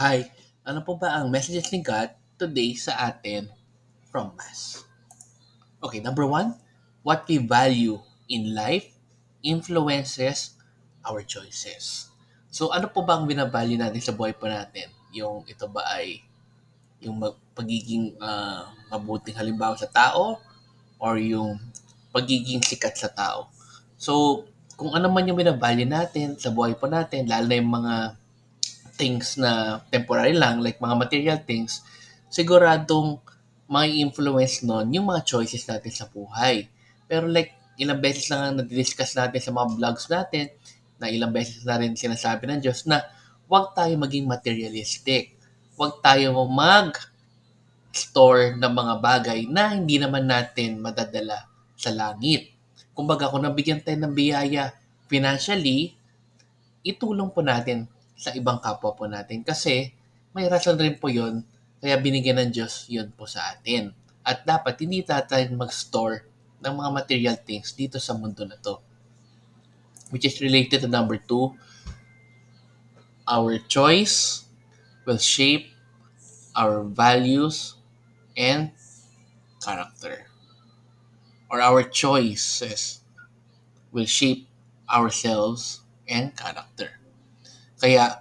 Hi, ano po ba ang messages ni God today sa atin from Mass? Okay, number one, what we value in life influences our choices. So ano po ba ang binavalue natin sa buhay po natin? Yung ito ba ay yung pagiging mabuting halimbawa sa tao or yung pagiging sikat sa tao? So kung ano man yung binavalue natin sa buhay po natin, lalo na yung mga things na temporary lang, like mga material things, siguradong may influence nun yung mga choices natin sa buhay. Pero like, ilang beses na nga na-discuss natin sa mga vlogs natin, na ilang beses na rin sinasabi ng Diyos na huwag tayo maging materialistic. Huwag tayo mag-store ng mga bagay na hindi naman natin madadala sa langit. Kumbaga, kung nabigyan tayo ng biyaya financially, itulong po natin sa ibang kapwa po natin kasi may rason rin po yun kaya binigyan ng Diyos yun po sa atin. At dapat hindi tayo mag-store ng mga material things dito sa mundo na to. Which is related to number 2, our choice will shape our values and character. Or our choices will shape ourselves and character. Kaya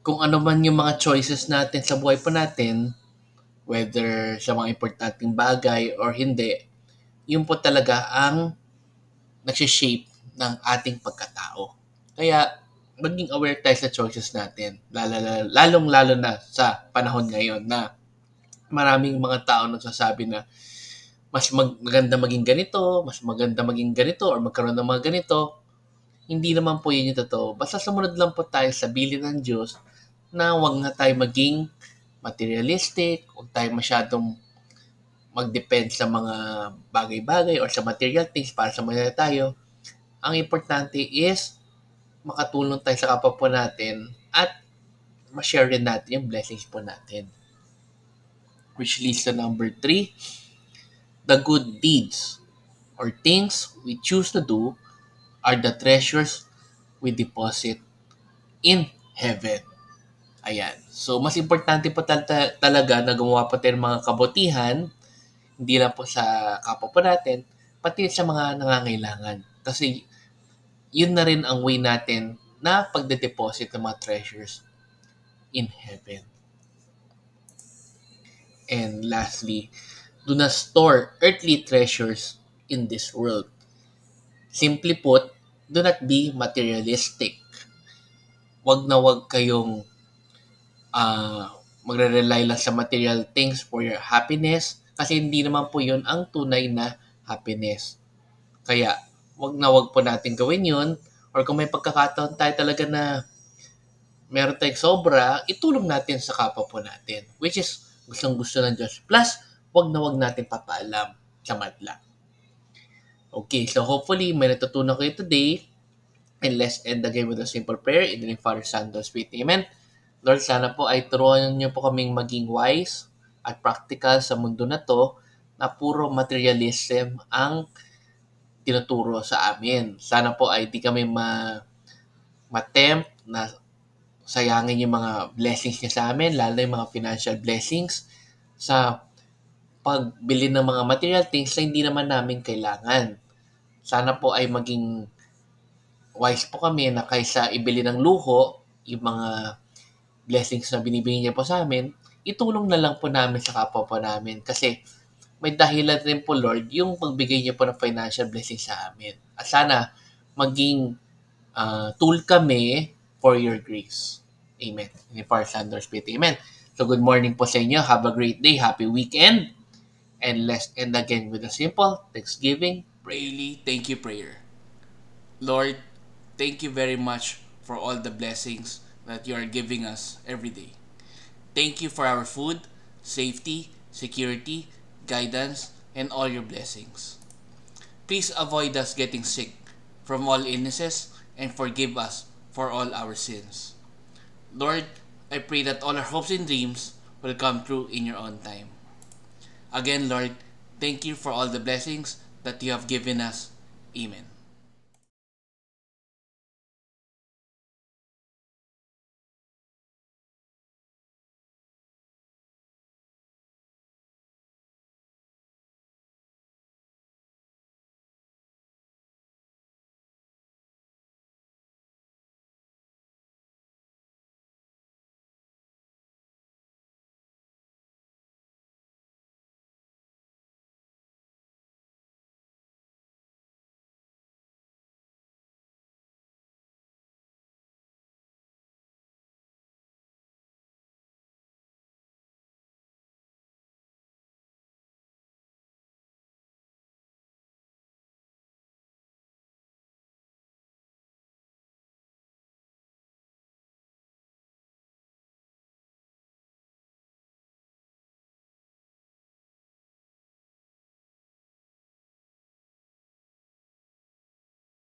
kung ano man yung mga choices natin sa buhay po natin, whether sa mga importanteng bagay or hindi, yun po talaga ang nagsishape ng ating pagkatao. Kaya maging aware tayo sa choices natin, lalong-lalo na sa panahon ngayon na maraming mga tao nagsasabi na mas maganda maging ganito, mas maganda maging ganito, or magkaroon ng mga ganito. Hindi naman po yun yung totoo. Basta sumunod lang po tayo sa bilin ng Diyos na wag na tayo maging materialistic, wag tayo masyadong mag-depend sa mga bagay-bagay or sa material things para sa mga tayo. Ang importante is makatulong tayo sa kapwa po natin at ma-share rin natin yung blessings po natin. Which leads to number 3, the good deeds or things we choose to do are the treasures we deposit in heaven. Ayan. So, mas importante po talaga na gumawa po tayo ng mga kabutihan, hindi lang po sa kapwa po natin, pati sa mga nangangailangan. Kasi, yun na rin ang way natin na pagde-deposit ng mga treasures in heaven. And lastly, do not store earthly treasures in this world. Simply put, do not be materialistic. Wag na wag kayong magre-rely lang sa material things for your happiness kasi hindi naman po yun ang tunay na happiness. Kaya, wag na wag po natin gawin yun or kung may pagkakataon tayo talaga na meron tayong sobra, itulong natin sa kapwa po natin. Which is, gustong-gusto ng Diyos. Plus, wag na wag natin papaalam sa madla. Okay, so hopefully may natutunan kayo today. And let's end again with a simple prayer in the name of Father, Son, and Spirit. Amen. Lord, sana po ay turuan niyo po kaming maging wise at practical sa mundo na to na puro materialism ang tinuturo sa amin. Sana po ay di kami ma-tempt na sayangin yung mga blessings niya sa amin, lalo na yung mga financial blessings sa pagbili ng mga material things na hindi naman namin kailangan. Sana po ay maging wise po kami na kaysa ibili ng luho, yung mga blessings na binibigyan niya po sa amin, itulong na lang po namin sa kapwa po namin. Kasi may dahilan rin po, Lord, yung pagbigay niyo po ng financial blessing sa amin. At sana maging tool kami for your grace. Amen. In the Father, Son, and Spirit. Amen. So good morning po sa inyo. Have a great day. Happy weekend. And let's end again with a simple Thanksgiving daily thank you prayer. Lord, thank you very much for all the blessings that you are giving us every day. Thank you for our food, safety, security, guidance, and all your blessings. Please avoid us getting sick from all illnesses and forgive us for all our sins. Lord, I pray that all our hopes and dreams will come true in your own time. Again, Lord, thank you for all the blessings that you have given us. Amen.